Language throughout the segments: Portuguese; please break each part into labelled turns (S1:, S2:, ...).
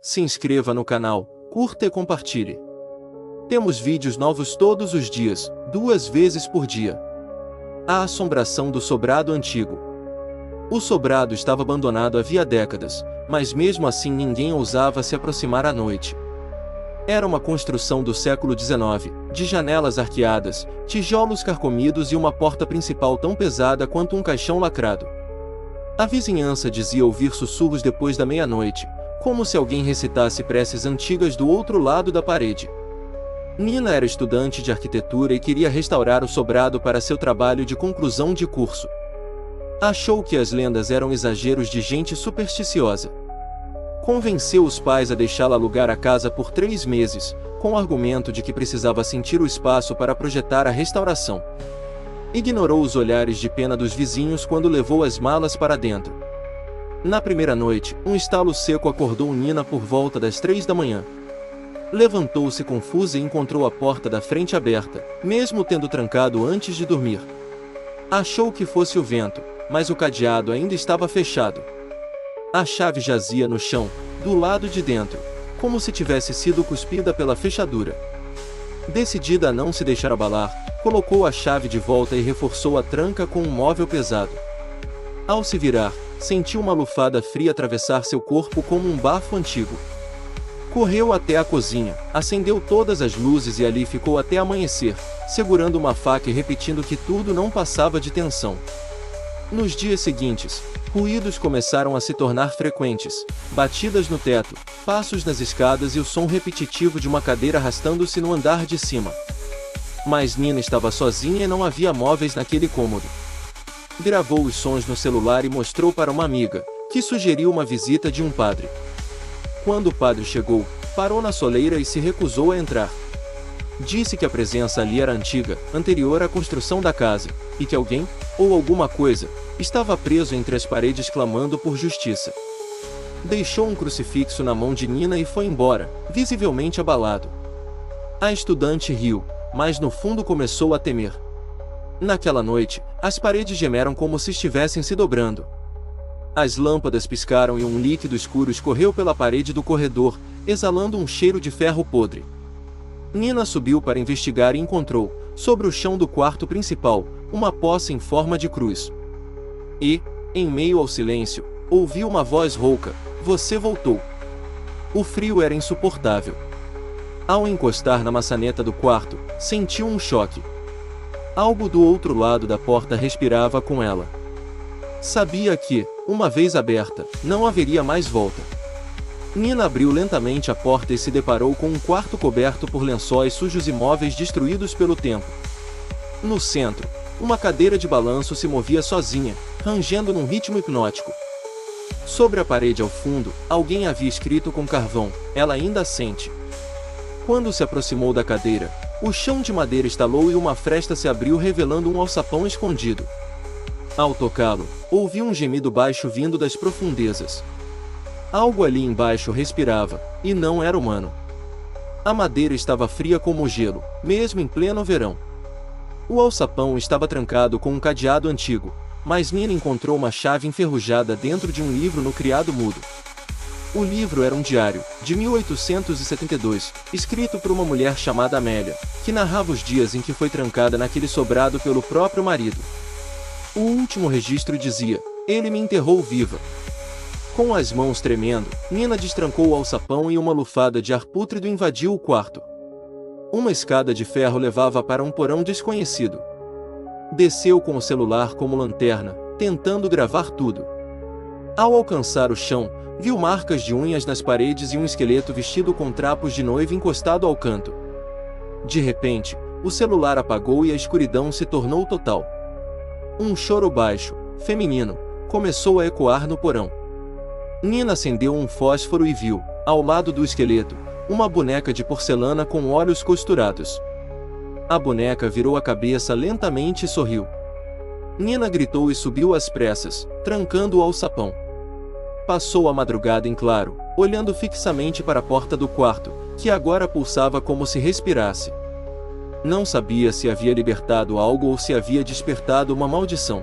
S1: se inscreva no canal, curta e compartilhe. Temos vídeos novos todos os dias, 2 vezes por dia. A assombração do sobrado antigo. O sobrado estava abandonado havia décadas, mas mesmo assim ninguém ousava se aproximar à noite. Era uma construção do século XIX, de janelas arqueadas, tijolos carcomidos e uma porta principal tão pesada quanto um caixão lacrado. A vizinhança dizia ouvir sussurros depois da meia-noite, como se alguém recitasse preces antigas do outro lado da parede. Nina era estudante de arquitetura e queria restaurar o sobrado para seu trabalho de conclusão de curso. Achou que as lendas eram exageros de gente supersticiosa. Convenceu os pais a deixá-la alugar a casa por 3 meses, com o argumento de que precisava sentir o espaço para projetar a restauração. Ignorou os olhares de pena dos vizinhos quando levou as malas para dentro. Na primeira noite, um estalo seco acordou Nina por volta das 3 da manhã. Levantou-se confusa e encontrou a porta da frente aberta, mesmo tendo trancado antes de dormir. Achou que fosse o vento, mas o cadeado ainda estava fechado. A chave jazia no chão, do lado de dentro, como se tivesse sido cuspida pela fechadura. Decidida a não se deixar abalar, colocou a chave de volta e reforçou a tranca com um móvel pesado. Ao se virar, sentiu uma lufada fria atravessar seu corpo como um bafo antigo. Correu até a cozinha, acendeu todas as luzes e ali ficou até amanhecer, segurando uma faca e repetindo que tudo não passava de tensão. Nos dias seguintes, ruídos começaram a se tornar frequentes, batidas no teto, passos nas escadas e o som repetitivo de uma cadeira arrastando-se no andar de cima. Mas Nina estava sozinha e não havia móveis naquele cômodo. Gravou os sons no celular e mostrou para uma amiga, que sugeriu uma visita de um padre. Quando o padre chegou, parou na soleira e se recusou a entrar. Disse que a presença ali era antiga, anterior à construção da casa, e que alguém, ou alguma coisa, estava preso entre as paredes clamando por justiça. Deixou um crucifixo na mão de Nina e foi embora, visivelmente abalado. A estudante riu, mas no fundo começou a temer. Naquela noite, as paredes gemeram como se estivessem se dobrando. As lâmpadas piscaram e um líquido escuro escorreu pela parede do corredor, exalando um cheiro de ferro podre. Nina subiu para investigar e encontrou, sobre o chão do quarto principal, uma poça em forma de cruz. E, em meio ao silêncio, ouviu uma voz rouca: "Você voltou." O frio era insuportável. Ao encostar na maçaneta do quarto, sentiu um choque. Algo do outro lado da porta respirava com ela. Sabia que, uma vez aberta, não haveria mais volta. Nina abriu lentamente a porta e se deparou com um quarto coberto por lençóis sujos e móveis destruídos pelo tempo. No centro, uma cadeira de balanço se movia sozinha, rangendo num ritmo hipnótico. Sobre a parede ao fundo, alguém havia escrito com carvão: "Ela ainda sente." Quando se aproximou da cadeira, o chão de madeira estalou e uma fresta se abriu revelando um alçapão escondido. Ao tocá-lo, ouviu um gemido baixo vindo das profundezas. Algo ali embaixo respirava, e não era humano. A madeira estava fria como o gelo, mesmo em pleno verão. O alçapão estava trancado com um cadeado antigo, mas Nina encontrou uma chave enferrujada dentro de um livro no criado mudo. O livro era um diário, de 1872, escrito por uma mulher chamada Amélia, que narrava os dias em que foi trancada naquele sobrado pelo próprio marido. O último registro dizia: "Ele me enterrou viva." Com as mãos tremendo, Nina destrancou o alçapão e uma lufada de ar pútrido invadiu o quarto. Uma escada de ferro levava para um porão desconhecido. Desceu com o celular como lanterna, tentando gravar tudo. Ao alcançar o chão, viu marcas de unhas nas paredes e um esqueleto vestido com trapos de noiva encostado ao canto. De repente, o celular apagou e a escuridão se tornou total. Um choro baixo, feminino, começou a ecoar no porão. Nina acendeu um fósforo e viu, ao lado do esqueleto, uma boneca de porcelana com olhos costurados. A boneca virou a cabeça lentamente e sorriu. Nina gritou e subiu às pressas, trancando o alçapão. Passou a madrugada em claro, olhando fixamente para a porta do quarto, que agora pulsava como se respirasse. Não sabia se havia libertado algo ou se havia despertado uma maldição.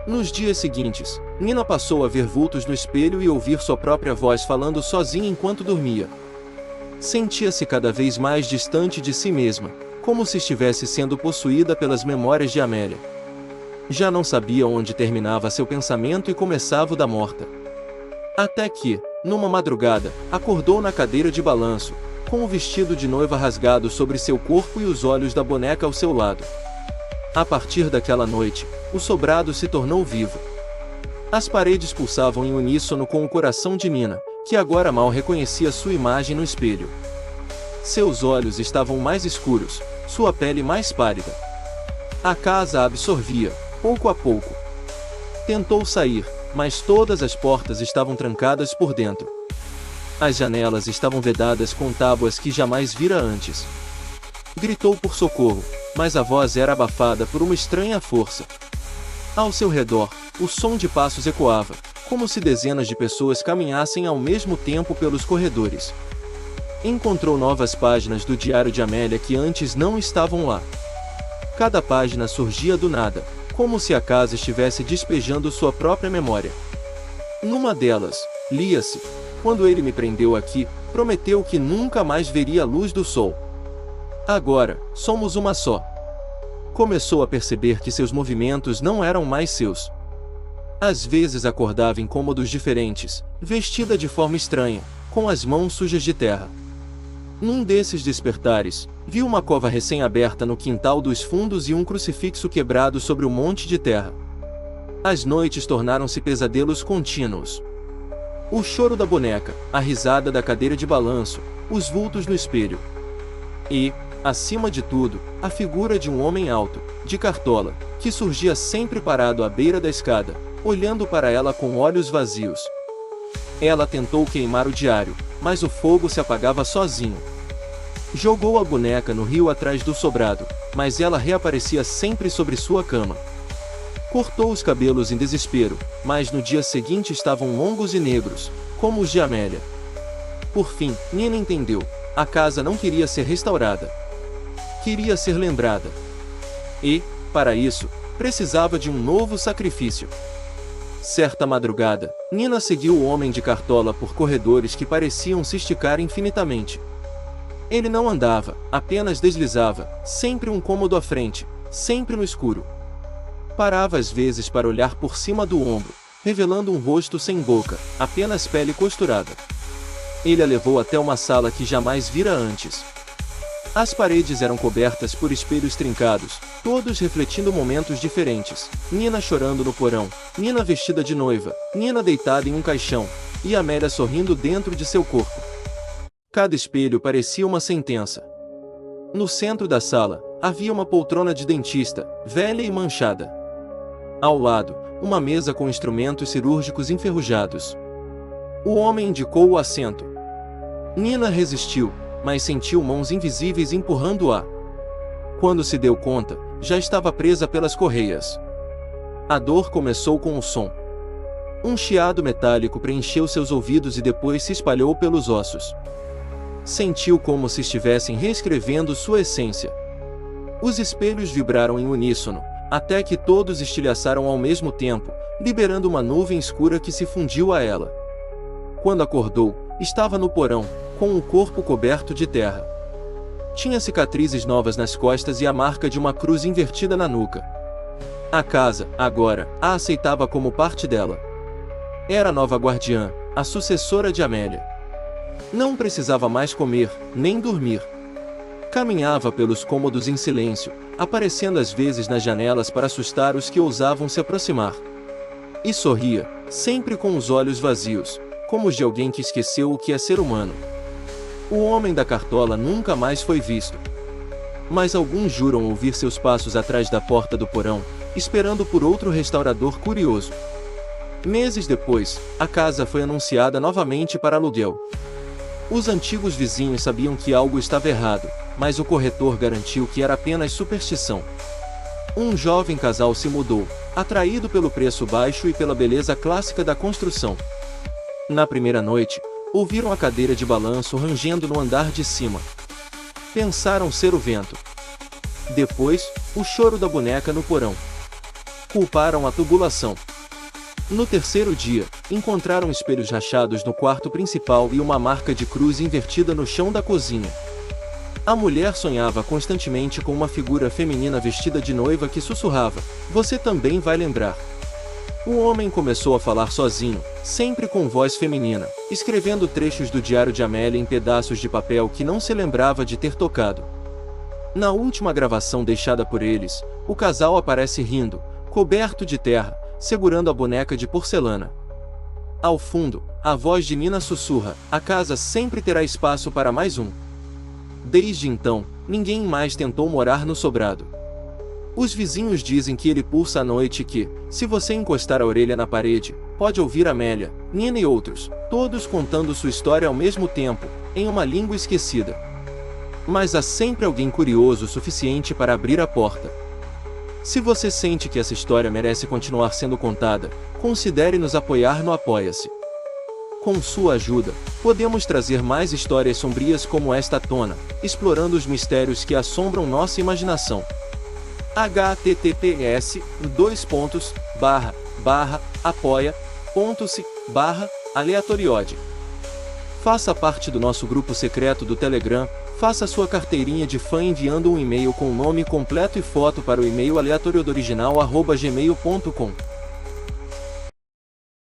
S1: Nos dias seguintes, Nina passou a ver vultos no espelho e ouvir sua própria voz falando sozinha enquanto dormia. Sentia-se cada vez mais distante de si mesma, como se estivesse sendo possuída pelas memórias de Amélia. Já não sabia onde terminava seu pensamento e começava o da morta. Até que, numa madrugada, acordou na cadeira de balanço, com o vestido de noiva rasgado sobre seu corpo e os olhos da boneca ao seu lado. A partir daquela noite, o sobrado se tornou vivo. As paredes pulsavam em uníssono com o coração de Nina, que agora mal reconhecia sua imagem no espelho. Seus olhos estavam mais escuros, sua pele mais pálida. A casa a absorvia, pouco a pouco. Tentou sair, mas todas as portas estavam trancadas por dentro. As janelas estavam vedadas com tábuas que jamais vira antes. Gritou por socorro, mas a voz era abafada por uma estranha força. Ao seu redor, o som de passos ecoava, como se dezenas de pessoas caminhassem ao mesmo tempo pelos corredores. Encontrou novas páginas do diário de Amélia que antes não estavam lá. Cada página surgia do nada, como se a casa estivesse despejando sua própria memória. Numa delas, lia-se: "Quando ele me prendeu aqui, prometeu que nunca mais veria a luz do sol. Agora, somos uma só." Começou a perceber que seus movimentos não eram mais seus. Às vezes acordava em cômodos diferentes, vestida de forma estranha, com as mãos sujas de terra. Num desses despertares, viu uma cova recém-aberta no quintal dos fundos e um crucifixo quebrado sobre um monte de terra. As noites tornaram-se pesadelos contínuos. O choro da boneca, a risada da cadeira de balanço, os vultos no espelho. E, acima de tudo, a figura de um homem alto, de cartola, que surgia sempre parado à beira da escada, olhando para ela com olhos vazios. Ela tentou queimar o diário, mas o fogo se apagava sozinho. Jogou a boneca no rio atrás do sobrado, mas ela reaparecia sempre sobre sua cama. Cortou os cabelos em desespero, mas no dia seguinte estavam longos e negros, como os de Amélia. Por fim, Nina entendeu: a casa não queria ser restaurada. Queria ser lembrada. E, para isso, precisava de um novo sacrifício. Certa madrugada, Nina seguiu o homem de cartola por corredores que pareciam se esticar infinitamente. Ele não andava, apenas deslizava, sempre um cômodo à frente, sempre no escuro. Parava às vezes para olhar por cima do ombro, revelando um rosto sem boca, apenas pele costurada. Ele a levou até uma sala que jamais vira antes. As paredes eram cobertas por espelhos trincados, todos refletindo momentos diferentes. Nina chorando no porão, Nina vestida de noiva, Nina deitada em um caixão, e Amélia sorrindo dentro de seu corpo. Cada espelho parecia uma sentença. No centro da sala, havia uma poltrona de dentista, velha e manchada. Ao lado, uma mesa com instrumentos cirúrgicos enferrujados. O homem indicou o assento. Nina resistiu, mas sentiu mãos invisíveis empurrando-a. Quando se deu conta, já estava presa pelas correias. A dor começou com um som. Um chiado metálico preencheu seus ouvidos e depois se espalhou pelos ossos. Sentiu como se estivessem reescrevendo sua essência. Os espelhos vibraram em uníssono, até que todos estilhaçaram ao mesmo tempo, liberando uma nuvem escura que se fundiu a ela. Quando acordou, estava no porão, com o corpo coberto de terra. Tinha cicatrizes novas nas costas e a marca de uma cruz invertida na nuca. A casa, agora, a aceitava como parte dela. Era a nova guardiã, a sucessora de Amélia. Não precisava mais comer, nem dormir. Caminhava pelos cômodos em silêncio, aparecendo às vezes nas janelas para assustar os que ousavam se aproximar. E sorria, sempre com os olhos vazios, como os de alguém que esqueceu o que é ser humano. O homem da cartola nunca mais foi visto. Mas alguns juram ouvir seus passos atrás da porta do porão, esperando por outro restaurador curioso. Meses depois, a casa foi anunciada novamente para aluguel. Os antigos vizinhos sabiam que algo estava errado, mas o corretor garantiu que era apenas superstição. Um jovem casal se mudou, atraído pelo preço baixo e pela beleza clássica da construção. Na primeira noite, ouviram a cadeira de balanço rangendo no andar de cima. Pensaram ser o vento. Depois, o choro da boneca no porão. culparam a tubulação. No terceiro dia, encontraram espelhos rachados no quarto principal e uma marca de cruz invertida no chão da cozinha. A mulher sonhava constantemente com uma figura feminina vestida de noiva que sussurrava: "Você também vai lembrar." O homem começou a falar sozinho, sempre com voz feminina, escrevendo trechos do diário de Amélia em pedaços de papel que não se lembrava de ter tocado. Na última gravação deixada por eles, o casal aparece rindo, coberto de terra, segurando a boneca de porcelana. Ao fundo, a voz de Nina sussurra: "A casa sempre terá espaço para mais um." Desde então, ninguém mais tentou morar no sobrado. Os vizinhos dizem que ele pulsa à noite e que, se você encostar a orelha na parede, pode ouvir Amélia, Nina e outros, todos contando sua história ao mesmo tempo, em uma língua esquecida. Mas há sempre alguém curioso o suficiente para abrir a porta. Se você sente que essa história merece continuar sendo contada, considere nos apoiar no Apoia-se. Com sua ajuda, podemos trazer mais histórias sombrias como esta à tona, explorando os mistérios que assombram nossa imaginação. https://apoia.se/aleatoriode. Faça parte do nosso grupo secreto do Telegram, faça sua carteirinha de fã enviando um e-mail com o nome completo e foto para o e-mail aleatoriodoriginal@gmail.com.